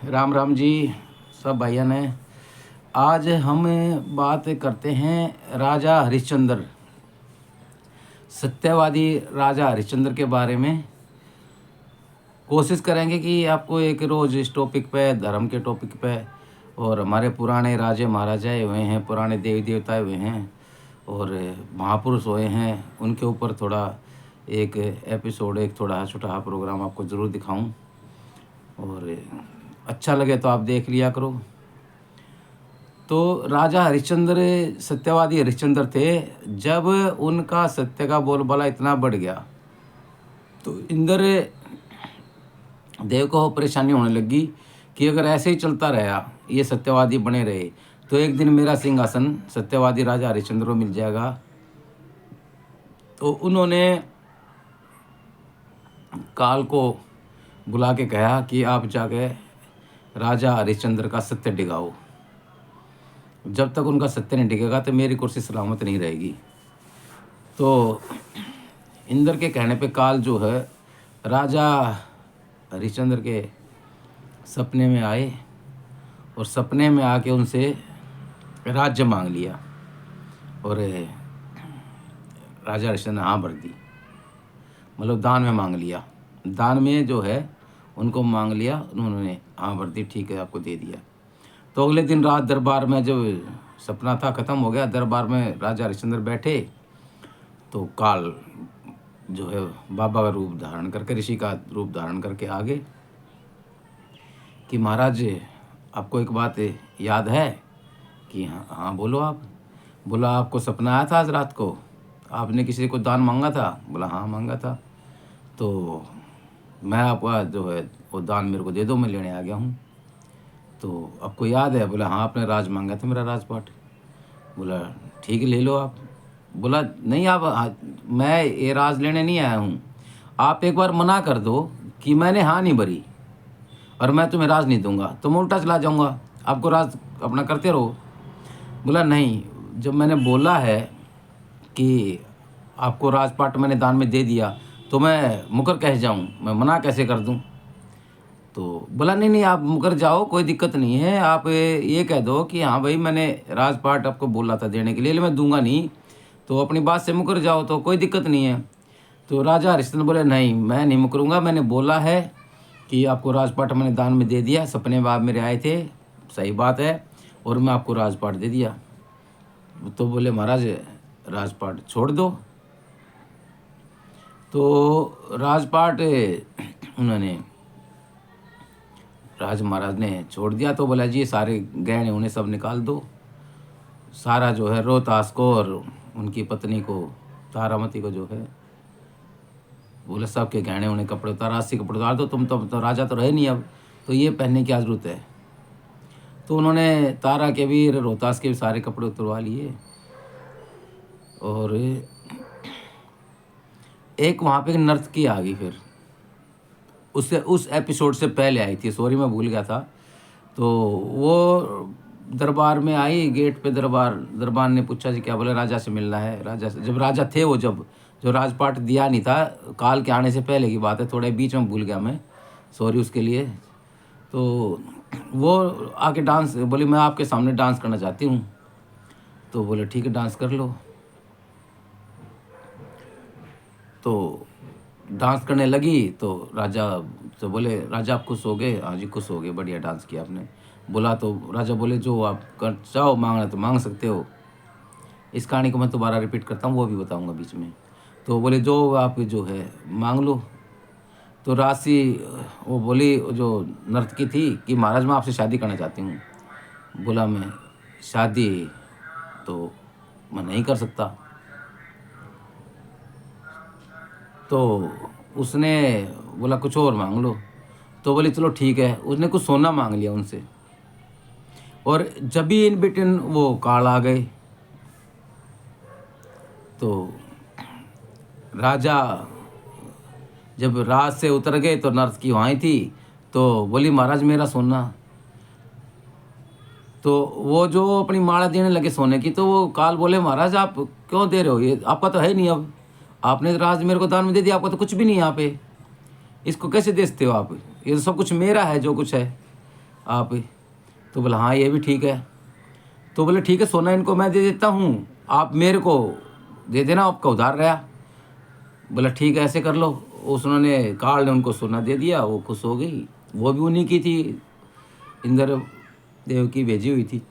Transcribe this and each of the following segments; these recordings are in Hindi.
राम राम जी सब भाइयों ने। आज हम बात करते हैं राजा हरिश्चंद्र, सत्यवादी राजा हरिश्चंद्र के बारे में। कोशिश करेंगे कि आपको एक रोज़ इस टॉपिक पे, धर्म के टॉपिक पे, और हमारे पुराने राजे महाराजाएँ हुए हैं, पुराने देवी देवता हुए हैं और महापुरुष हुए हैं, उनके ऊपर थोड़ा एक एपिसोड, एक थोड़ा छोटा प्रोग्राम आपको ज़रूर दिखाऊं। और अच्छा लगे तो आप देख लिया करो। तो राजा हरिश्चंद्र सत्यवादी हरिश्चंद्र थे। जब उनका सत्य का बोलबाला इतना बढ़ गया तो इंद्र देव को परेशानी होने लगी कि अगर ऐसे ही चलता रहा, ये सत्यवादी बने रहे, तो एक दिन मेरा सिंहासन सत्यवादी राजा हरिश्चंद्र को मिल जाएगा। तो उन्होंने काल को बुला के कहा कि आप जाके राजा हरिश्चंद्र का सत्य डिगाओ। जब तक उनका सत्य नहीं डिगेगा तो मेरी कुर्सी सलामत नहीं रहेगी। तो इंद्र के कहने पे काल जो है राजा हरिश्चंद्र के सपने में आए और सपने में आके उनसे राज्य मांग लिया। और राजा हरिश्चंद्र ने हाँ भर दी, मतलब दान में मांग लिया। दान में जो है उनको मांग लिया, उन्होंने हाँ भर दी, ठीक है आपको दे दिया। तो अगले दिन रात दरबार में जब सपना था ख़त्म हो गया, दरबार में राजा हरिश्चंद्र बैठे तो काल जो है बाबा का रूप धारण करके, ऋषि का रूप धारण करके आ गए कि महाराज आपको एक बात याद है? कि हाँ हाँ बोलो आप। बोला आपको सपना आया था आज रात को, आपने किसी को दान मांगा था? बोला हाँ मांगा था। तो मैं आपका जो है वो दान मेरे को दे दो, मैं लेने आ गया हूँ। तो आपको याद है? बोला हाँ आपने राज मांगा था, मेरा राजपाट। बोला ठीक है ले लो आप। बोला नहीं आप, मैं ये राज लेने नहीं आया हूँ, आप एक बार मना कर दो कि मैंने हाँ नहीं भरी और मैं तुम्हें राज नहीं दूंगा, तो मैं उल्टा चला जाऊँगा, आपको राज अपना करते रहो। बोला नहीं, जब मैंने बोला है कि आपको राजपाट मैंने दान में दे दिया तो मैं मुकर कैसे जाऊँ, मैं मना कैसे कर दूँ? तो बोला नहीं नहीं आप मुकर जाओ, कोई दिक्कत नहीं है, आप ये कह दो कि हाँ भाई मैंने राजपाट आपको बोला था देने के लिए मैं दूंगा नहीं, तो अपनी बात से मुकर जाओ तो कोई दिक्कत नहीं है। तो राजा हरिश्चंद्र बोले नहीं मैं नहीं मुकरूंगा, मैंने बोला है कि आपको राजपाट मैंने दान में दे दिया, सपने में आप मेरे आए थे, सही बात है, और मैं आपको राजपाट दे दिया। तो बोले महाराज राजपाट छोड़ दो। तो राजपाट उन्होंने राज महाराज ने छोड़ दिया। तो बोला जी सारे गहने उन्हें सब निकाल दो, सारा जो है रोहतास को और उनकी पत्नी को तारामती को जो है, बोले सब के गहने उन्हें कपड़े उतार, 80 कपड़े उतार दो, तुम तो राजा तो रहे नहीं अब, तो ये पहनने की क्या ज़रूरत है? तो उन्होंने तारा के भी रोहतास के भी सारे कपड़े उतरवा लिए। और एक वहाँ पे नर्तकी आ गई, फिर उससे उस एपिसोड से पहले आई थी, सॉरी मैं भूल गया था। तो वो दरबार में आई, गेट पे दरबार ने पूछा जी क्या? बोले राजा से मिलना है। राजा से, जब राजा थे वो, जब जो राजपाट दिया नहीं था, काल के आने से पहले की बात है, थोड़े बीच में भूल गया मैं, सॉरी उसके लिए। तो वो आके डांस, बोली मैं आपके सामने डांस करना चाहती हूँ। तो बोले ठीक है डांस कर लो। तो डांस करने लगी तो राजा तो बोले राजा आप खुश हो गए? हाँ जी खुश हो गए, बढ़िया डांस किया आपने। बोला तो राजा बोले जो आप कर चाहो मांगना तो मांग सकते हो। इस कहानी को मैं दोबारा रिपीट करता हूँ, वो भी बताऊँगा बीच में। तो बोले जो आप जो है मांग लो। तो राशि वो बोली, जो नर्तकी थी, कि महाराज मैं आपसे शादी करना चाहती हूँ। बोला मैं शादी तो मैं नहीं कर सकता। तो उसने बोला कुछ और मांग लो। तो बोली चलो ठीक है, उसने कुछ सोना मांग लिया उनसे। और जब भी इन बिटवीन वो काल आ गए तो राजा जब राज से उतर गए तो नर्तकी वहाँ थी। तो बोली महाराज मेरा सोना। तो वो जो अपनी माला देने लगे सोने की, तो वो काल बोले महाराज आप क्यों दे रहे हो, ये आपका तो है नहीं, अब आपने राज मेरे को दान में दे दिया, आपका तो कुछ भी नहीं है यहाँ पे, इसको कैसे दे सकते हो आप, ये तो सब कुछ मेरा है जो कुछ है। आप ही। तो बोला हाँ ये भी ठीक है। तो बोले ठीक है सोना इनको मैं दे देता हूँ, आप मेरे को दे देना, आपका उधार गया। बोला ठीक है ऐसे कर लो। उन्होंने काल ने उनको सोना दे दिया, वो खुश हो गई। वो भी उन्हीं की थी, इंद्र देव की भेजी हुई थी।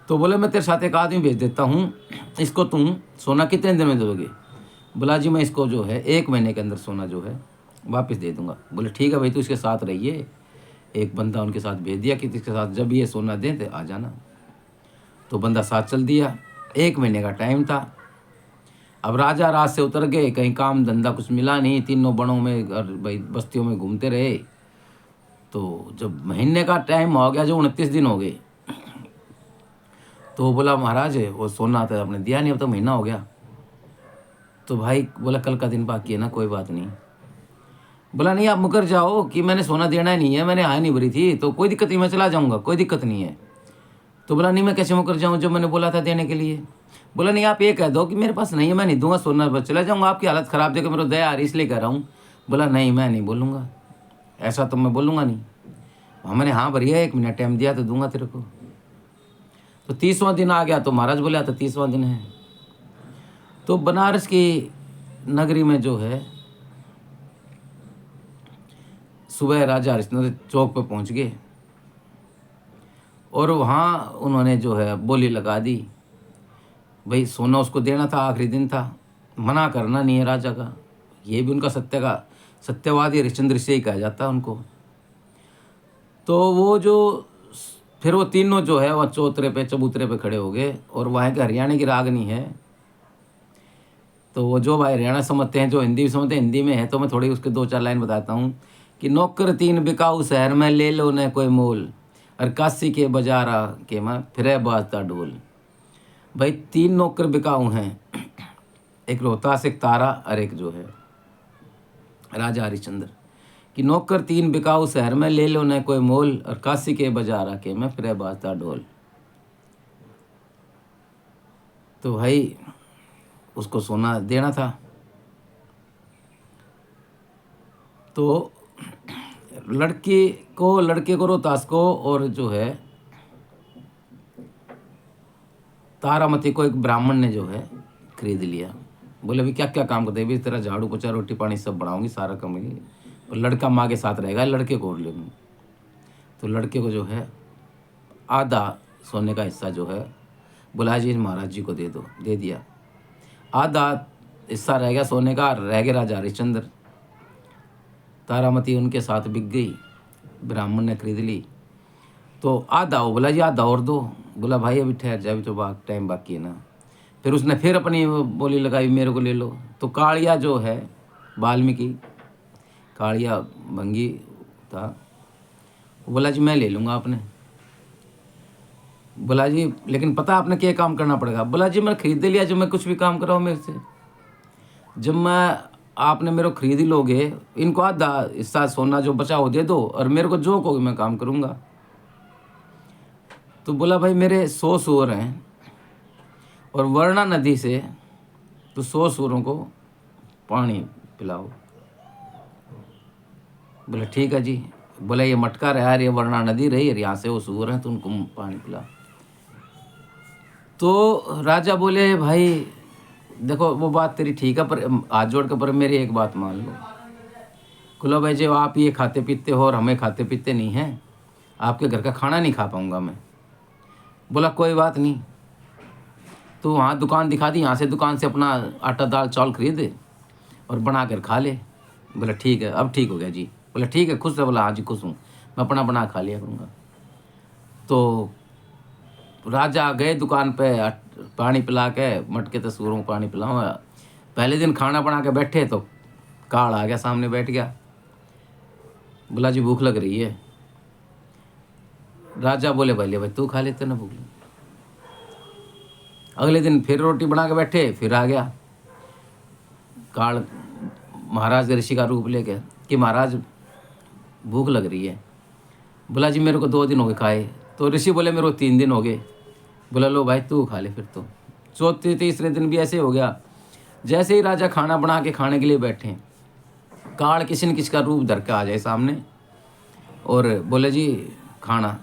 तो बोले मैं तेरे साथ एक आदमी भेज देता हूँ, इसको तुम सोना कितने दिन में दोगे? बोला जी मैं इसको जो है 1 महीने के अंदर सोना जो है वापस दे दूंगा। बोले ठीक है भाई तू इसके साथ रहिए। एक बंदा उनके साथ भेज दिया कि इसके साथ जब ये सोना दें तो आ जाना। तो बंदा साथ चल दिया। 1 महीने का टाइम था। अब राजा रात से उतर गए, कहीं काम धंधा कुछ मिला नहीं, तीनों बनों में और भाई बस्तियों में घूमते रहे। तो जब महीने का टाइम हो गया, जो 29 दिन हो गए, तो बोला महाराज वो सोना तो आपने दिया नहीं, अब तो महीना हो गया। तो भाई बोला कल का दिन बाकी है ना, कोई बात नहीं। बोला नहीं आप मुकर जाओ कि मैंने सोना देना ही नहीं है, मैंने हाय नहीं भरी थी, तो कोई दिक्कत नहीं, मैं चला जाऊँगा, कोई दिक्कत नहीं है। तो बोला नहीं मैं कैसे मुकर जाऊँ जब मैंने बोला था देने के लिए। बोला नहीं आप ये कह दो कि मेरे पास नहीं है, मैं नहीं दूंगा सोना, बस चला जाऊँगा, आपकी हालत ख़राब देखो मेरे को दया आ रही इसलिए कह रहा हूँ। बोला नहीं मैं नहीं बोलूँगा, ऐसा तो मैं बोलूँगा नहीं। मैंने हाँ भरी है, 1 महीना टाइम दिया तो दूंगा तेरे को। तो 30वां दिन आ गया, तो महाराज बोले तो 30वां दिन है। तो बनारस की नगरी में जो है सुबह राजा हरिश्चंद्र चौक पे पहुंच गए और वहाँ उन्होंने जो है बोली लगा दी। भाई सोना उसको देना था, आखिरी दिन था, मना करना नहीं है राजा का। ये भी उनका सत्यवादी हरिश्चंद्र से ही कहा जाता है उनको। तो वो जो फिर वो तीनों जो है वह चौतरे पे चबूतरे पे खड़े हो गए। और वहाँ के हरियाणा की रागनी है, तो वो जो भाई हरियाणा समझते हैं, जो हिंदी भी समझते हैं, हिंदी में है तो मैं थोड़ी उसके 2-4 लाइन बताता हूँ कि नौकर 3 बिकाऊ शहर में, ले लो न कोई मोल, और काशी के बाजारा के में फिरे बाजता ढोल। भाई 3 नौकर बिकाऊ हैं, एक रोहतास, एक तारा और एक जो है राजा हरिश्चंद्र। कि नौकर 3 बिकाऊ शहर में, ले लो न कोई मोल, और काशी के बाजारा के में फिरे बाजता ढोल। तो भाई उसको सोना देना था। तो लड़के को रोहतास को और जो है तारामती को एक ब्राह्मण ने जो है खरीद लिया। बोले अभी क्या क्या काम करते हैं, तेरा झाड़ू पोछा रोटी पानी सब बनाऊंगी, सारा काम और लड़का माँ के साथ रहेगा, लड़के को और ले लूँ। तो लड़के को जो है आधा सोने का हिस्सा जो है बोला जी महाराज जी को दे दो, दे दिया। आधा हिस्सा रह गया सोने का, रह गया राजा हरिश्चंद्र। तारामती उनके साथ बिक गई, ब्राह्मण ने खरीद ली। तो आधा हो, बोला जी आधा और दो। बोला भाई अभी ठहर जा, अभी तो टाइम बाकी है ना। फिर उसने फिर अपनी बोली लगाई, मेरे को ले लो। तो कालिया जो है वाल्मीकि, कालिया भंगी था, बोला जी मैं ले लूँगा आपने। बोला जी लेकिन पता आपने क्या काम करना पड़ेगा। बोला जी मैं खरीद लिया, जब मैं कुछ भी काम कराऊँ मेरे से, जब मैं आपने मेरे को खरीद ही लोगे, इनको आधा हिस्सा सोना जो बचा हो दे दो, और मेरे को जो कहोगे मैं काम करूँगा। तो बोला भाई मेरे 100 सूअर हैं, और वर्णा नदी से तो 100 सूअरों को पानी पिलाओ। बोले ठीक है जी। बोला ये मटका रहा है, ये वर्णा नदी रही, और यहाँ से वो सूअर हैं तो उनको पानी पिलाओ। तो राजा बोले भाई देखो वो बात तेरी ठीक है, पर हाथ जोड़ के पर मेरी एक बात मान लो। बोला भाई जो आप ये खाते पीते हो और हमें खाते पीते नहीं हैं, आपके घर का खाना नहीं खा पाऊँगा मैं। बोला कोई बात नहीं। तो वहाँ दुकान दिखा दी, यहाँ से दुकान से अपना आटा दाल चावल खरीदे और बना कर खा ले। बोला ठीक है, अब ठीक हो गया जी। बोला ठीक है, खुश है? बोला हाँ जी खुश हूँ, मैं अपना बना खा लिया करूँगा। तो राजा गए दुकान पे, पानी पिला के मटके तो सूरों को पानी पिलाऊँ। पहले दिन खाना बना के बैठे तो काल आ गया, सामने बैठ गया। बोला जी भूख लग रही है। राजा बोले भाई ले भाई तू खा लेते ना, भूख लगी। अगले दिन फिर रोटी बना के बैठे, फिर आ गया काल महाराज ऋषि का रूप लेके कि महाराज भूख लग रही है। बोला जी मेरे को 2 दिन हो गए खाए। तो ऋषि बोले मेरे को 3 दिन हो गए। बोला लो भाई तू खा ले। फिर तो चौथे तीसरे दिन भी ऐसे हो गया। जैसे ही राजा खाना बना के खाने के लिए बैठे, काल किसी न किसी का रूप धर के आ जाए सामने, और बोले जी खाना।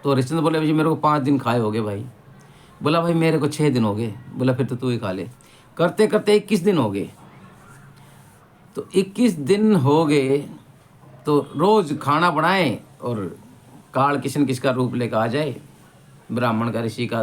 तो हरिश्चंद्र बोले जी मेरे को 5 दिन खाए हो गए भाई। बोला भाई मेरे को 6 दिन हो गए। बोला फिर तो तू ही खा ले। करते करते 21 दिन हो गए। तो 21 दिन हो गए तो रोज खाना बनाए और काल किशन किसका रूप लेकर आ जाए, ब्राह्मण का, ऋषि का,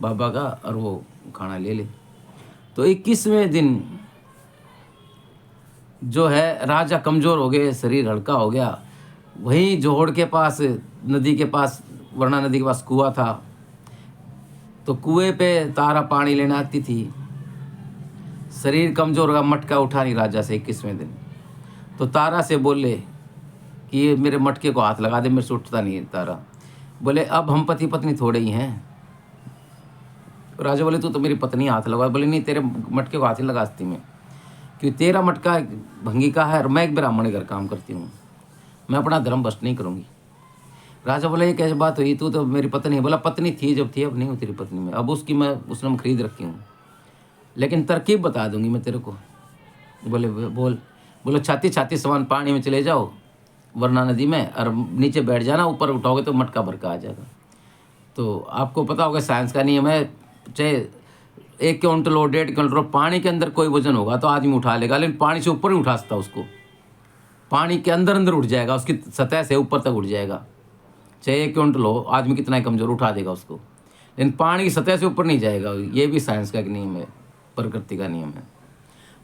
बाबा का, और वो खाना ले ले। तो 21वें दिन जो है राजा कमजोर हो गए, शरीर हल्का हो गया। वहीं जोहड़ के पास, नदी के पास, वरना नदी के पास कुआं था। तो कुएं पे तारा पानी लेने आती थी। शरीर कमजोर होगा, मटका उठा नहीं राजा से 21वें दिन। तो तारा से बोले कि ये मेरे मटके को हाथ लगा दे, मेरे से उठता नहीं है। तारा बोले अब हम पति पत्नी थोड़े ही हैं। राजा बोले तू तो मेरी पत्नी, हाथ लगा। बोले नहीं, तेरे मटके को हाथ ही लगाती मैं, क्योंकि तेरा मटका भंगी का है और मैं एक ब्राह्मण घर काम करती हूँ, मैं अपना धर्म भ्रष्ट नहीं करूँगी। राजा बोले ये कैसी बात हुई, तू तो मेरी पत्नी है। बोला पत्नी थी जब थी, अब नहीं हूँ तेरी पत्नी में, अब उसकी मैं उसने खरीद रखी हूँ, लेकिन तरकीब बता दूंगी मैं तेरे को। बोले बोल। बोले छाती छाती समान पानी में चले जाओ, वरना नदी में, और नीचे बैठ जाना, ऊपर उठाओगे तो मटका भर का आ जाएगा। तो आपको पता होगा साइंस का नियम है, चाहे 1 क्विंटल हो, 1.5 क्विंटल हो, पानी के अंदर कोई वजन होगा तो आदमी उठा लेगा, लेकिन पानी से ऊपर नहीं उठा सकता उसको। पानी के अंदर अंदर उठ जाएगा, उसकी सतह से ऊपर तक उठ जाएगा। चाहे 1 क्विंटल हो, आदमी कितना ही कमजोर उठा देगा उसको, लेकिन पानी की सतह से ऊपर नहीं जाएगा। ये भी साइंस का एक नियम है, प्रकृति का नियम है।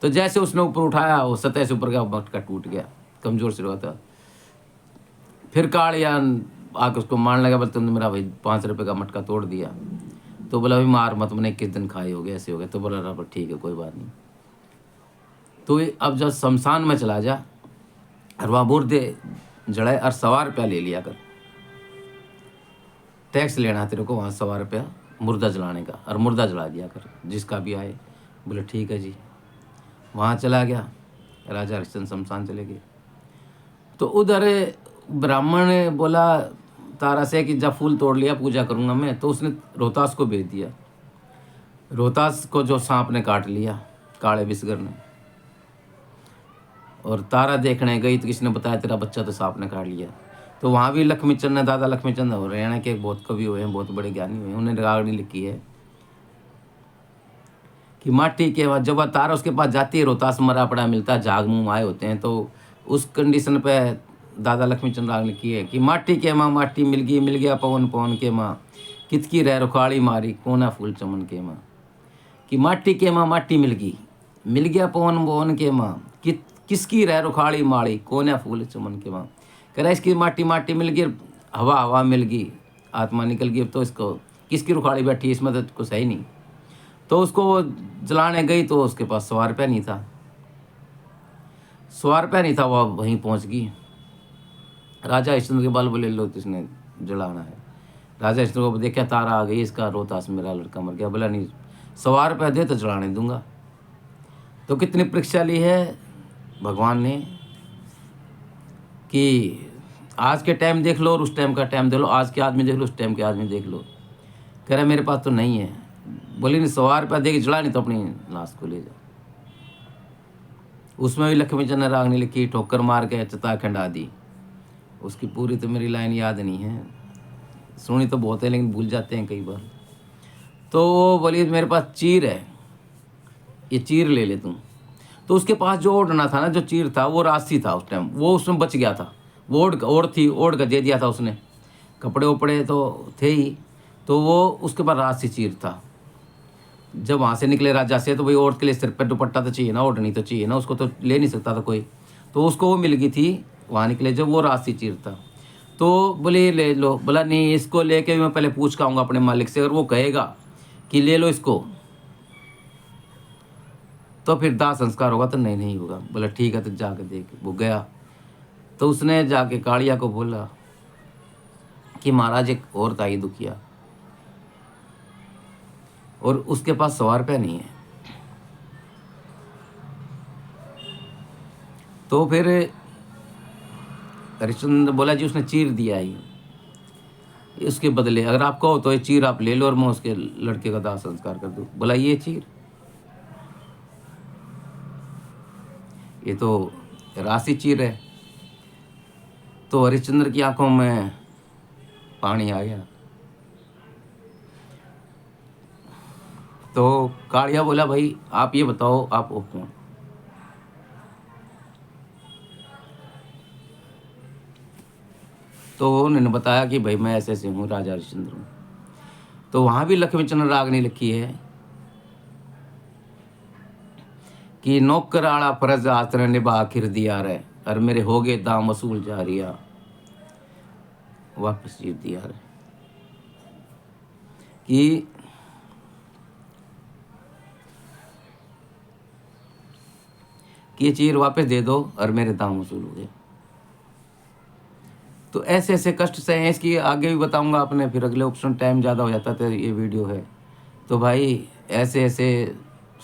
तो जैसे उसने ऊपर उठाया, वो सतह से ऊपर का मटका टूट गया, कमजोर से रहा था। फिर कालियान आकर उसको मारने लगा, बोले तुमने मेरा भाई 5 रुपये का मटका तोड़ दिया। तो बोला भाई मार मत, मैंने 21 दिन खाए हो गए, ऐसे हो गए। तो बोला रहा ठीक है कोई बात नहीं। तो अब जब शमशान में चला जा और वहाँ मुर्दे जड़ाए और 100 रुपया ले लिया कर, टैक्स लेना तेरे को वहाँ 100 रुपया मुर्दा जलाने का, और मुर्दा जला दिया कर जिसका भी आए। बोले ठीक है जी। वहाँ चला गया, राजा हरिश्चंद्र शमशान चले गए। तो उधर ब्राह्मण ने बोला तारा से कि जब फूल तोड़ लिया पूजा करूँगा मैं। तो उसने रोहतास को भेज दिया। रोहतास को जो सांप ने काट लिया, काले विसगर ने। और तारा देखने गई तो किसी ने बताया तेरा बच्चा तो सांप ने काट लिया। तो वहाँ भी लक्ष्मीचंद ने, दादा लक्ष्मीचंद हरियाणा के बहुत कवि हुए हैं, बहुत बड़े ज्ञानी हुए हैं, उन्होंने रागनी लिखी है कि माटी के बाद जब तारा उसके पास जाती है, रोहतास मरा पड़ा मिलता, जाग मुँह आए होते हैं। तो उस कंडीशन पे दादा लक्ष्मीचंद राग लिखी है कि माटी के माँ माटी मिल गया पवन पवन के माँ, कितकी रह रुखाड़ी मारी कोना फूल चमन के माँ। कि माटी के माँ माटी मिल गया पवन पवन के माँ, किसकी रह रुखाड़ी मारी कोना फूल चमन के माँ। कह रहा इसकी माटी माटी मिल गई, हवा हवा मिल गई, आत्मा निकल गई, तो इसको किसकी रुखाड़ी बैठी, इसमें तो कुछ है ही नहीं। तो उसको वो जलाने गई तो उसके पास 100 रुपया नहीं था। 100 रुपया नहीं था, वो वहीं पहुंच गई। राजा हरिश्चंद्र के बाल बोले लो इसने जलाना है। राजा हरिश्चंद्र को देखा तारा आ गई, इसका रोहतास मेरा लड़का मर गया। बोला नहीं 100 रुपया दे तो जलाने दूंगा। तो कितनी परीक्षा ली है भगवान ने कि आज के टाइम देख लो और उस टाइम का टाइम देख लो, आज के आदमी देख लो, उस टाइम के आदमी देख लो। कह रहा मेरे पास तो नहीं है। बोली नहीं 100 रुपया दे के जला, नहीं तो अपनी लाश को ले जा। उसमें भी लक्ष्मीचंद ने रागनी लिखी, ठोकर मार के चिता खंडा दी। उसकी पूरी तो मेरी लाइन याद नहीं है, सुनी तो बहुत है लेकिन भूल जाते हैं कई बार। तो वो बोली मेरे पास चीर है, ये चीर ले ले तुम। तो उसके पास जो ओढ़ना था ना, जो चीर था, वो राशि था उस टाइम, वो उसमें बच गया था। वो ओढ़ का दे दिया था उसने, कपड़े उपड़े तो थे ही। तो वो उसके पास राशि चीर था। जब वहाँ से निकले राजा से, तो भाई औरत के लिए सिर पर दुपट्टा तो चाहिए ना, ओढ़नी तो चाहिए ना, उसको तो ले नहीं सकता था कोई। तो उसको वो मिल गई थी वहाँ निकले जब, वो राशि चीर था। तो बोले ले लो। बोला नहीं, इसको लेके मैं पहले पूछ के आऊँगा अपने मालिक से, अगर वो कहेगा कि ले लो इसको तो फिर दाह संस्कार होगा, तो नहीं होगा। बोला ठीक है, तो जाके देख। वो गया तो उसने जाके कालिया को बोला कि महाराज एक औरत आई दुखिया, और उसके पास 100 रुपया नहीं है। तो फिर हरिश्चंद्र बोला जी उसने चीर दिया ही, इसके बदले अगर आप कहो तो ये चीर आप ले लो और मैं उसके लड़के का दाह संस्कार कर दूं। बोला ये चीर, ये तो राशि चीर है। तो हरिश्चंद्र की आंखों में पानी आ गया। तो कालिया बोला, भाई आप ये बताओ आप वो कौन? तो उन्होंने बताया कि भाई मैं ऐसे ऐसे हूँ, राजा हरिश्चंद्र हूँ। तो वहाँ भी लक्ष्मीचंद्र रागनी लिखी है कि नौकर आला फरज आचर निभा आखिर दिया रे, और मेरे हो गए दाम वसूल जा रिया, वापस जीत दिया रे। कि ये चीज वापस दे दो और मेरे दाम वसूल हो गए। तो ऐसे ऐसे कष्ट सहे हैं, इसकी आगे भी बताऊंगा आपने, फिर अगले ऑप्शन टाइम ज़्यादा हो जाता था, ये वीडियो है। तो भाई ऐसे ऐसे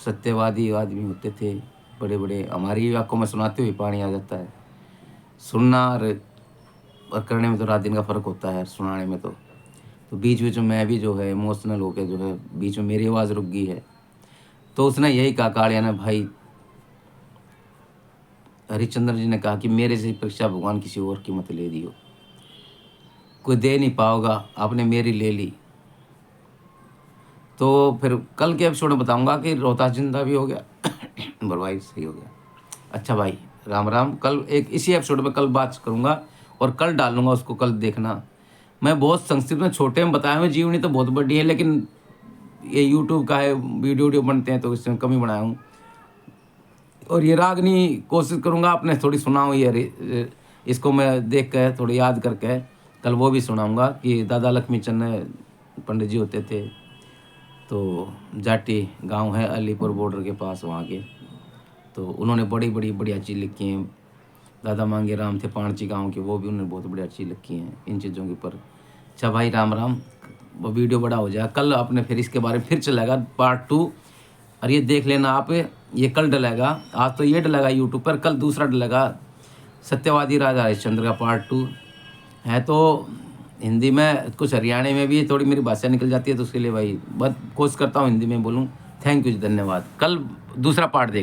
सत्यवादी आदमी होते थे बड़े बड़े, हमारी आंखों में सुनाते हुए पानी आ जाता है। सुनना और करने में तो रात दिन का फ़र्क होता है, सुनाने में तो बीच बीच में मैं भी जो है इमोशनल होकर जो है बीच में मेरी आवाज़ रुक गई है। तो उसने यही कहा, कालिया ने, भाई हरिश्चंद्र जी ने कहा कि मेरे से परीक्षा भगवान किसी और की मत ले दियो, कोई दे नहीं पाओगा, आपने मेरी ले ली। तो फिर कल के एपिसोड में बताऊंगा कि रोहतास जिंदा भी हो गया बरवाई सही हो गया। अच्छा भाई, राम राम। कल एक इसी एपिसोड में कल बात करूंगा और कल डालूंगा उसको, कल देखना। मैं बहुत संक्षिप्त में छोटे में बताया हूँ, जीवनी तो बहुत बड़ी है, लेकिन ये यूट्यूब का है, वीडियो बनते हैं तो इसमें कम ही बनाया हूँ। और ये रागनी कोशिश करूँगा आपने थोड़ी सुनाऊँ, ये इसको मैं देख कर थोड़ी याद करके कल वो भी सुनाऊँगा कि दादा लक्ष्मीचंद पंडित जी होते थे। तो जाटी गांव है अलीपुर बॉर्डर के पास वहाँ के, तो उन्होंने बड़ी बड़ी बढ़िया चीज़ लिखी हैं। दादा मांगे राम थे पाणची गांव के, वो भी उन्होंने बहुत बढ़िया चीज़ लिखी हैं इन चीज़ों के ऊपर। अच्छा भाई, राम राम। वो वीडियो बड़ा हो जाएगा, कल आपने फिर इसके बारे में फिर चलेगा पार्ट 2, और ये देख लेना आप, ये कल डलेगा। आज तो ये डलेगा यूट्यूब पर, कल दूसरा डलेगा सत्यवादी राजा हरिश्चंद्र का पार्ट 2 है। तो हिंदी में कुछ हरियाणा में भी थोड़ी मेरी भाषा निकल जाती है, तो उसके लिए भाई बहुत कोशिश करता हूँ हिंदी में बोलूँ। थैंक यू, धन्यवाद। कल दूसरा पार्ट देख।